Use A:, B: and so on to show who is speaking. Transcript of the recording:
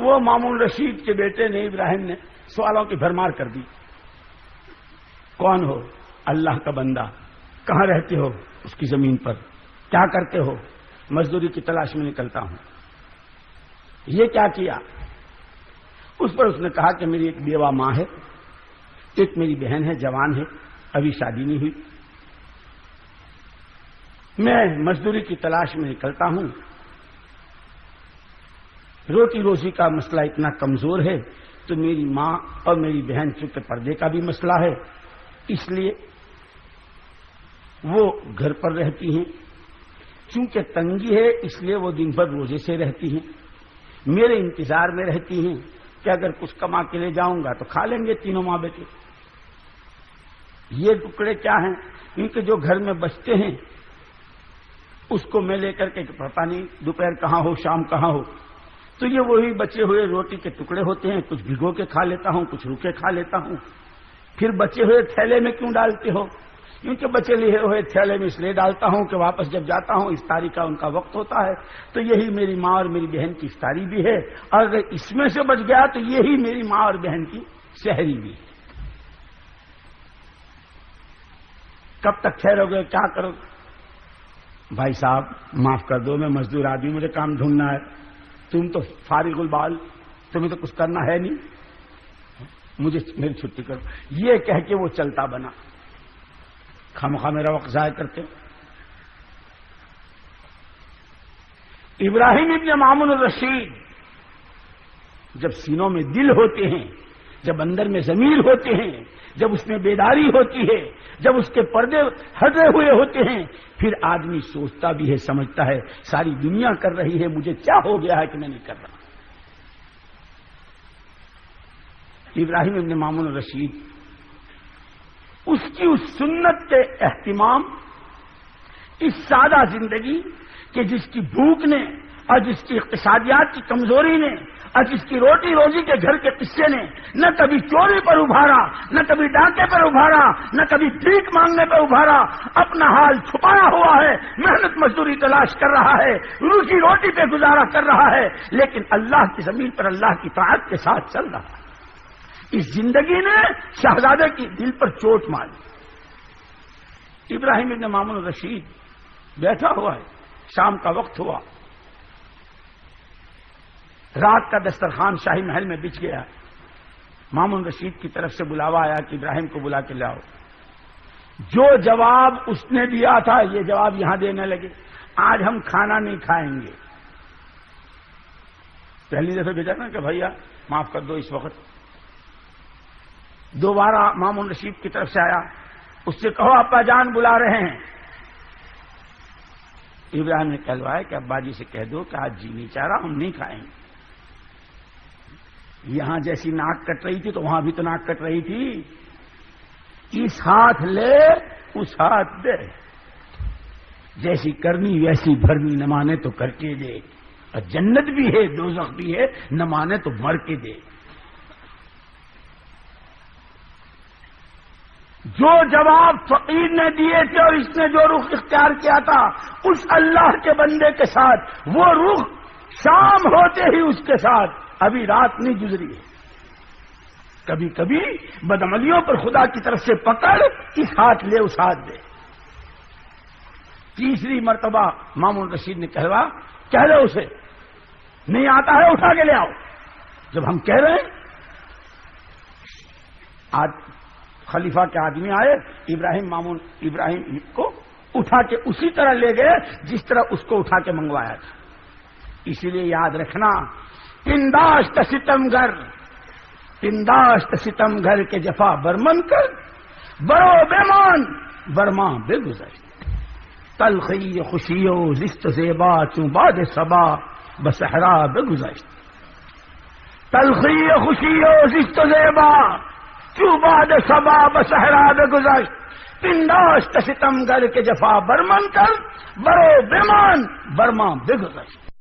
A: وہ مامون رشید کے بیٹے نے ابراہیم نے سوالوں کی بھرمار کر دی. کون ہو؟ اللہ کا بندہ. کہاں رہتے ہو؟ اس کی زمین پر. کیا کرتے ہو؟ مزدوری کی تلاش میں نکلتا ہوں. یہ کیا کیا؟ اس پر اس نے کہا کہ میری ایک بیوہ ماں ہے, ایک میری بہن ہے, جوان ہے, ابھی شادی نہیں ہوئی. میں مزدوری کی تلاش میں نکلتا ہوں. روٹی روزی کا مسئلہ اتنا کمزور ہے تو میری ماں اور میری بہن چونکہ پردے کا بھی مسئلہ ہے, اس لیے وہ گھر پر رہتی ہیں. چونکہ تنگی ہے اس لیے وہ دن بھر روزے سے رہتی ہیں. میرے انتظار میں رہتی ہیں کہ اگر کچھ کما کے لے جاؤں گا تو کھا لیں گے تینوں ماں بیٹے. یہ ٹکڑے کیا ہیں؟ کیونکہ جو گھر میں بچتے ہیں اس کو میں لے کر کے پتہ نہیں دوپہر کہاں ہو شام کہاں ہو, تو یہ وہی بچے ہوئے روٹی کے ٹکڑے ہوتے ہیں. کچھ بھگو کے کھا لیتا ہوں, کچھ روکے کھا لیتا ہوں. پھر بچے ہوئے تھیلے میں کیوں ڈالتے ہو؟ کیونکہ بچے لیے ہوئے تھیلے میں اس لیے ڈالتا ہوں کہ واپس جب جاتا ہوں افطاری کا ان کا وقت ہوتا ہے, تو یہی میری ماں اور میری بہن کی افطاری بھی ہے, اور اگر اس میں سے بچ گیا تو یہی میری ماں اور بہن کی سحری بھی ہے. کب تک ٹھہرو گے؟ کیا کرو؟ بھائی صاحب معاف کر دو, میں مزدور آدمی, مجھے کام ڈھونڈنا ہے. تم تو فارغ البال, تمہیں تو کچھ کرنا ہے نہیں, مجھے میری چھٹی کرو. یہ کہہ کے وہ چلتا بنا. خامخواہ میرا وقت ضائع کرتے. ابراہیم ابن مامون الرشید جب سینوں میں دل ہوتے ہیں, جب اندر میں ضمیر ہوتے ہیں, جب اس میں بیداری ہوتی ہے, جب اس کے پردے ہٹے ہوئے ہوتے ہیں, پھر آدمی سوچتا بھی ہے, سمجھتا ہے ساری دنیا کر رہی ہے, مجھے کیا ہو گیا ہے کہ میں نہیں کر رہا. ابراہیم ابن مامون الرشید اس کی اس سنت کے اہتمام, اس سادہ زندگی کہ جس کی بھوک نے اور جس کی اقتصادیات کی کمزوری نے اور جس کی روٹی روزی کے گھر کے قصے نے نہ کبھی چوری پر ابھارا, نہ کبھی ڈاکے پر ابھارا, نہ کبھی بھیک مانگنے پر ابھارا. اپنا حال چھپایا ہوا ہے, محنت مزدوری تلاش کر رہا ہے, روزی روٹی پہ گزارا کر رہا ہے, لیکن اللہ کی زمین پر اللہ کی طاعت کے ساتھ چل رہا ہے. اس زندگی نے شہزادے کی دل پر چوٹ ماری. ابراہیم ابن مامون الرشید بیٹھا ہوا ہے, شام کا وقت ہوا, رات کا دسترخوان شاہی محل میں بچھ گیا. مامون رشید کی طرف سے بلاوا آیا کہ ابراہیم کو بلا کے لاؤ. جو جواب اس نے دیا تھا یہ جواب یہاں دینے لگے, آج ہم کھانا نہیں کھائیں گے. پہلی دفعہ بھیجا نا کہ بھیا معاف کر دو اس وقت. دوبارہ مامون رشید کی طرف سے آیا, اس سے کہو ابا جان بلا رہے ہیں. ابراہیم نے کہلوایا کہ ابا جی سے کہہ دو کہ آج جی نہیں چاہ رہا, ہم نہیں کھائیں گے. یہاں جیسی ناک کٹ رہی تھی تو وہاں بھی تو ناک کٹ رہی تھی. اس ہاتھ لے اس ہاتھ دے, جیسی کرنی ویسی بھرنی, نہ مانے تو کر کے دے, اور جنت بھی ہے دوزخ بھی ہے, نہ مانے تو مر کے دے. جو جواب فقیر نے دیے تھے اور اس نے جو رخ اختیار کیا تھا اس اللہ کے بندے کے ساتھ, وہ رخ شام ہوتے ہی اس کے ساتھ ابھی رات نہیں گزری ہے. کبھی کبھی بدعملیوں پر خدا کی طرف سے پکڑ, اس ہاتھ لے اس ہاتھ دے. تیسری مرتبہ مامون رشید نے کہا کہہ لو اسے, نہیں آتا ہے اٹھا کے لے آؤ. جب ہم کہہ رہے ہیں, آج خلیفہ کے آدمی آئے, ابراہیم کو اٹھا کے اسی طرح لے گئے جس طرح اس کو اٹھا کے منگوایا تھا. اسی لیے یاد رکھنا, پنداشت ستم گھر کے جفا برمن کر, برو بیمان برما بے گزشت. تلخی خوشیوں زشت زیبا چوں باد صبا بصحرا بے گزشت. تلخی خوشیوں زشت زیبا چوں باد صبا بصحرا بے گزشت. پنداشت ستم گھر کے جفا برمن کر, برو بیمان برما بے گزشت.